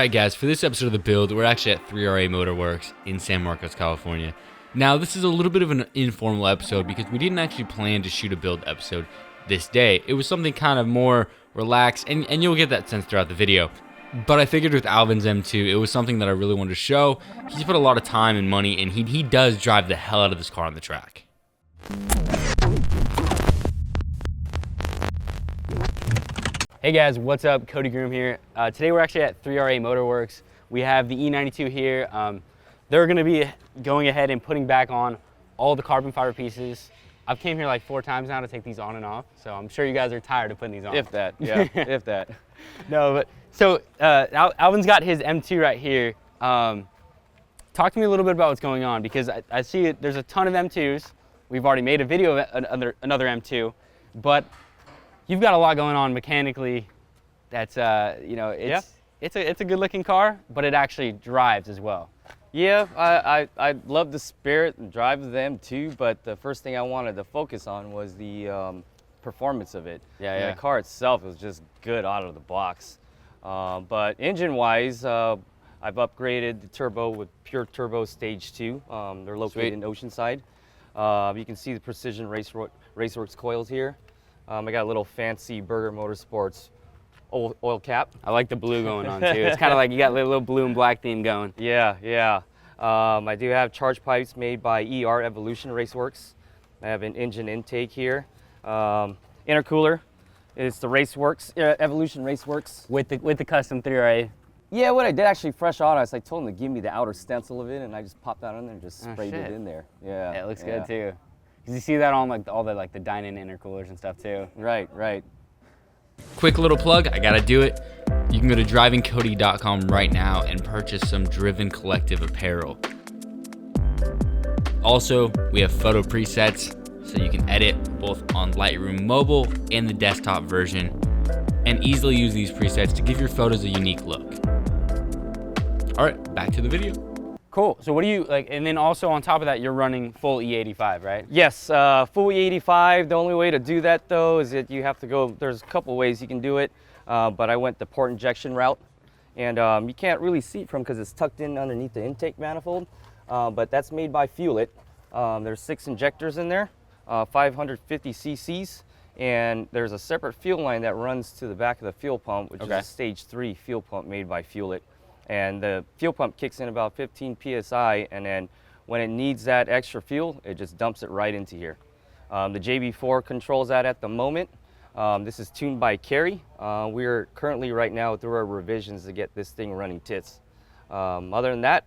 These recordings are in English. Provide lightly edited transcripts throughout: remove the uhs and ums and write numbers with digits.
Alright guys, for this episode of The Build, we're actually at 3RA Motorworks in San Marcos, California. Now, this is a little bit of an informal episode because we didn't actually plan to shoot a build episode this day. It was something kind of more relaxed, and you'll get that sense throughout the video. But I figured with Alvin's M2, it was something that I really wanted to show. He's put a lot of time and money, and he does drive the hell out of this car on the track. Hey guys, what's up? Cody Groom here. Today we're actually at 3RA Motorworks. We have the E92 here. They're going to be going ahead and putting back on all the carbon fiber pieces. I've came here like 4 times now to take these on and off, so I'm sure you guys are tired of putting these on. If that, yeah, if that. No, but so Alvin's got his M2 right here. Talk to me a little bit about what's going on, because I see there's a ton of M2s. We've already made a video of another M2, but you've got a lot going on mechanically. That's it's a good looking car, but it actually drives as well. Yeah, I love the spirit and drive of the M2, but the first thing I wanted to focus on was the performance of it. Yeah. The car itself was just good out of the box. But engine-wise, I've upgraded the turbo with pure turbo stage 2. They're located in Oceanside. You can see the precision Raceworks coils here. I got a little fancy Burger Motorsports oil cap. I like the blue going on too. It's kind of like you got a little blue and black theme going. Yeah. I do have charge pipes made by ER Evolution Raceworks. I have an engine intake here. Intercooler is the Raceworks, Evolution Raceworks. With the custom 3RA. Yeah, what I did actually fresh auto is I told them to give me the outer stencil of it, and I just popped that on there and just sprayed it in there. Yeah, it looks good too. Cause you see that on like all the Dynon intercoolers and stuff too. Right. Quick little plug, I gotta do it. You can go to drivingcody.com right now and purchase some Driven Collective apparel. Also, we have photo presets, so you can edit both on Lightroom Mobile and the desktop version, and easily use these presets to give your photos a unique look. All right, back to the video. Cool. So what do you like? And then also on top of that, you're running full E85, right? Yes, full E85. The only way to do that though is that you have to go. There's a couple ways you can do it, but I went the port injection route, and you can't really see it because it's tucked in underneath the intake manifold. But that's made by Fuel-It. There's 6 injectors in there, 550 cc's, and there's a separate fuel line that runs to the back of the fuel pump, which is a stage 3 fuel pump made by Fuel-It. And the fuel pump kicks in about 15 psi, and then when it needs that extra fuel, it just dumps it right into here. The JB4 controls that at the moment. This is tuned by Kerry. We're currently right now through our revisions to get this thing running tits. Other than that,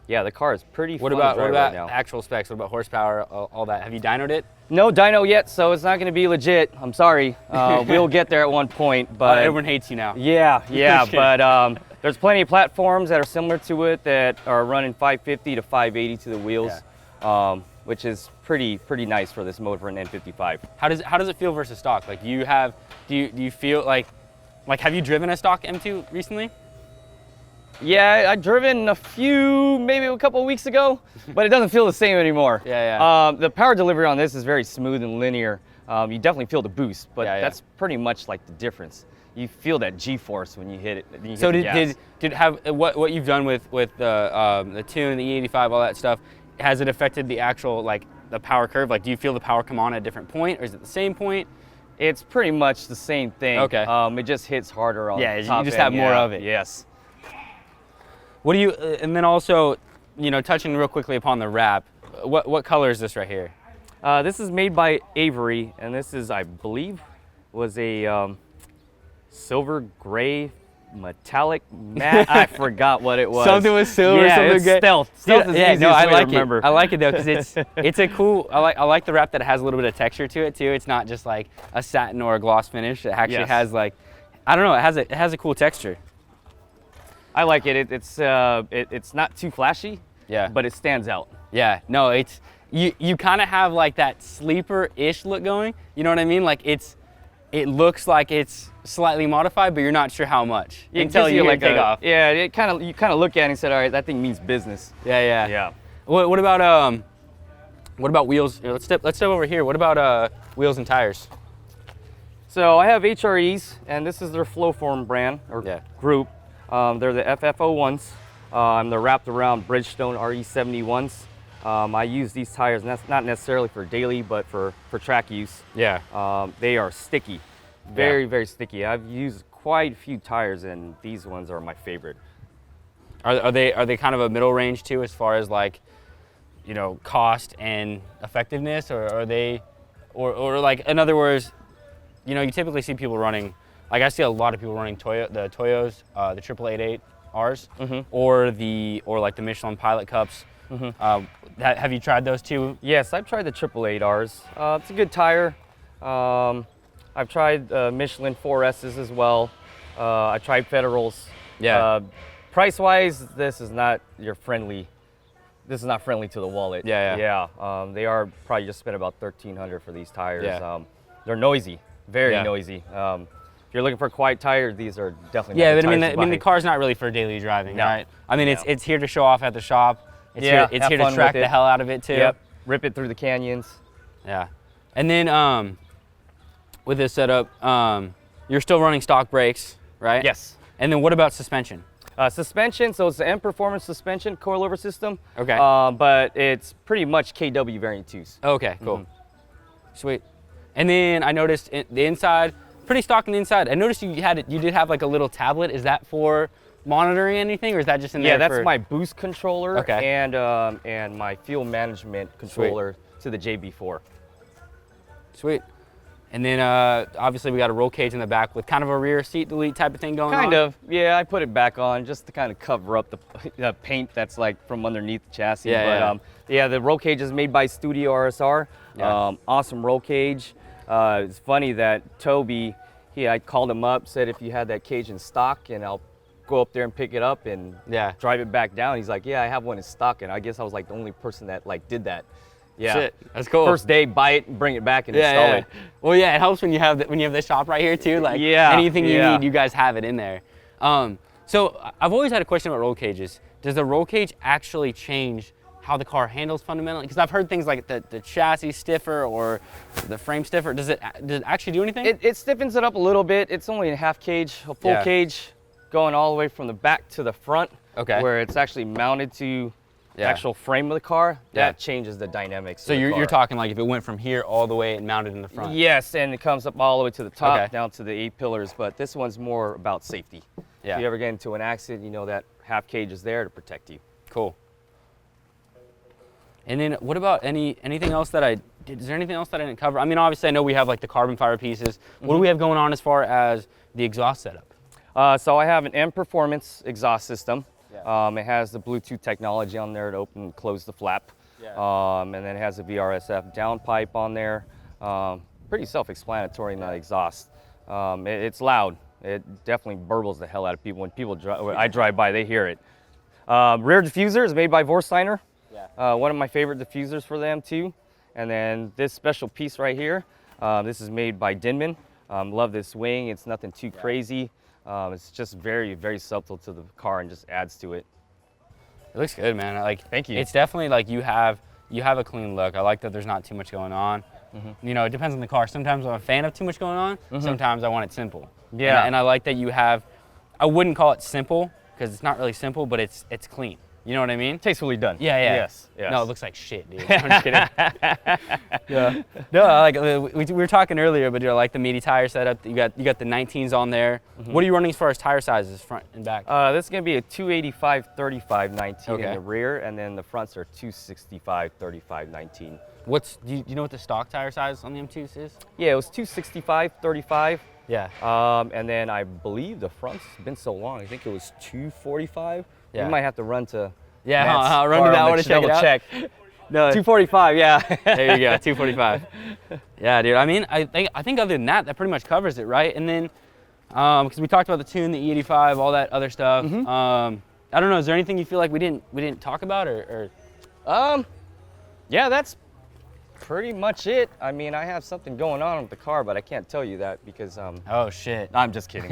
yeah, the car is pretty fun to drive right now. Actual specs? What about horsepower, all that? Have you dynoed it? No dyno yet, so it's not going to be legit. I'm sorry. We'll get there at one point, but everyone hates you now. Yeah, but there's plenty of platforms that are similar to it that are running 550 to 580 to the wheels, which is pretty nice for this mode for an N55. How does it feel versus stock? Like, do you feel like have you driven a stock M2 recently? Yeah, I've driven maybe a couple of weeks ago, but it doesn't feel the same anymore. Yeah. The power delivery on this is very smooth and linear. You definitely feel the boost, but that's pretty much like the difference. You feel that G-force when you hit it. So did have what you've done with the tune, the E85, all that stuff? Has it affected the actual the power curve? Like, do you feel the power come on at a different point, or is it the same point? It's pretty much the same thing. Okay. It just hits harder on the top you just have more of it. Yes. What do you? And then also, touching real quickly upon the wrap. What color is this right here? This is made by Avery, and this is, I believe, was a silver gray metallic matte. I forgot what it was. Something with silver. Yeah, something it's gray. stealth. Stealth is the easiest way to remember. I like it though, because it's a cool. I like the wrap that it has a little bit of texture to it too. It's not just like a satin or a gloss finish. It actually has I don't know. It has a cool texture. I like it. It's not too flashy. Yeah. But it stands out. Yeah. No, it's you kind of have like that sleeper-ish look going. You know what I mean? Like it looks like it's slightly modified, but you're not sure how much until you take off. Yeah. You kind of look at it and said, all right, that thing means business. Yeah. What about wheels? Let's step over here. What about wheels and tires? So I have HREs, and this is their Flowform brand or group. They're the FF01s. They're wrapped around Bridgestone RE71s. I use these tires not necessarily for daily, but for track use. Yeah. They are sticky, very sticky. I've used quite a few tires, and these ones are my favorite. Are they kind of a middle range too, as far as like, you know, cost and effectiveness, or are they, or like, in other words, you know, you typically see people running, like I see a lot of people running the Toyos, the 888Rs, or like the Michelin Pilot Cups. Have you tried those too? Yes, I've tried the 888Rs. It's a good tire. I've tried Michelin 4Ss as well. I tried Federals. Yeah. Price-wise, this is not friendly to the wallet. Yeah. They are probably just spent about $1,300 for these tires. Yeah. They're noisy, very noisy. If you're looking for a quiet tire, these are definitely not the but tires I mean the car's not really for daily driving, No. right? I mean it's here to show off at the shop. It's here have to fun track with the it. hell out of it too. Yep, rip it through the canyons. Yeah. And then with this setup, you're still running stock brakes, right? Yes. And then what about suspension? Suspension, so it's the M Performance suspension coilover system. Okay. But it's pretty much KW variant 2s. Okay, cool. Sweet. And then I noticed the inside, pretty stock on the inside. I noticed you did have like a little tablet. Is that for monitoring anything, or is that just in there? Yeah, that's my boost controller Okay. and my fuel management controller to the JB4. Sweet. And then obviously we got a roll cage in the back with kind of a rear seat delete type of thing going on. Kind of, yeah. I put it back on just to kind of cover up the paint that's like from underneath the chassis. Yeah, But yeah, the roll cage is made by Studio RSR. Yeah. Awesome roll cage. It's funny that Toby, I called him up, said if you had that cage in stock, and I'll go up there and pick it up and drive it back down. He's like, yeah, I have one in stock, and I guess I was like the only person that like did that. Yeah, Shit, that's cool. First day, buy it and bring it back and install it. Well, yeah, it helps when you have the shop right here too. Like anything you need, you guys have it in there. So I've always had a question about roll cages. Does the roll cage actually change how the car handles fundamentally? Because I've heard things like the chassis stiffer or the frame stiffer. Does it actually do anything? It stiffens it up a little bit. It's only a half cage, a full cage, going all the way from the back to the front. Okay. Where it's actually mounted to the actual frame of the car. That changes the dynamics. So you're talking like if it went from here all the way and mounted in the front. Yes, and it comes up all the way to the top, down to the 8 pillars. But this one's more about safety. Yeah. If you ever get into an accident, you know that half cage is there to protect you. Cool. And then what about anything else that is there anything else that I didn't cover? I mean, obviously I know we have like the carbon fiber pieces. What do we have going on as far as the exhaust setup? So I have an M Performance exhaust system. It has the Bluetooth technology on there to open and close the flap. And then it has a VRSF downpipe on there. Pretty self-explanatory in the exhaust. It's loud. It definitely burbles the hell out of people. When I drive by, they hear it. Rear diffuser is made by Vorsteiner. One of my favorite diffusers for the M2. And then this special piece right here, this is made by Dinman. Love this wing. It's nothing too crazy. It's just very, very subtle to the car and just adds to it. It looks good, man. Thank you. It's definitely like you have a clean look. I like that there's not too much going on. You know, it depends on the car. Sometimes I'm a fan of too much going on. Sometimes I want it simple. Yeah. And I like that you have. I wouldn't call it simple because it's not really simple, but it's clean. You know what I mean? Tastefully done. Yeah. Yes. No, it looks like shit, dude. I'm just kidding. Yeah. No, like we were talking earlier, but you're like the meaty tire setup. You got the 19s on there. What are you running as far as tire sizes, front and back? This is gonna be a 285/35 19 in the rear, and then the fronts are 265/35 19. Do you know what the stock tire size on the M2s is? Yeah, it was 265/35. Yeah. And then I believe the front's been so long. I think it was 245. Yeah. We might have to run to. I'll run to that one to check it out. Check. No. 245. Yeah. There you go. 245. Yeah, dude. I mean, I think other than that pretty much covers it, right? And then, because we talked about the tune, the E85, all that other stuff. I don't know. Is there anything you feel like we didn't talk about, or? Yeah, that's pretty much it. I mean, I have something going on with the car, but I can't tell you that because Oh shit. I'm just kidding.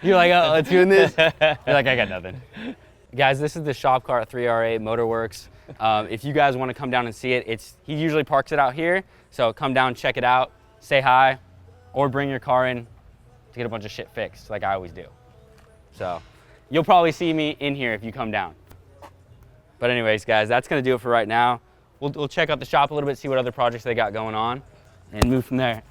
You're like, oh, let's doing this. You're like, I got nothing. Guys, this is the shop car at 3RA Motorworks. If you guys want to come down and see it, he usually parks it out here. So come down, check it out, say hi, or bring your car in to get a bunch of shit fixed, like I always do. So you'll probably see me in here if you come down. But anyways, guys, that's gonna do it for right now. We'll check out the shop a little bit, see what other projects they got going on, and move from there.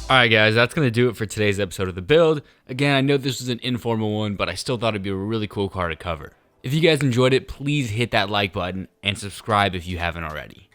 Alright guys, that's going to do it for today's episode of The Build. Again, I know this was an informal one, but I still thought it'd be a really cool car to cover. If you guys enjoyed it, please hit that like button and subscribe if you haven't already.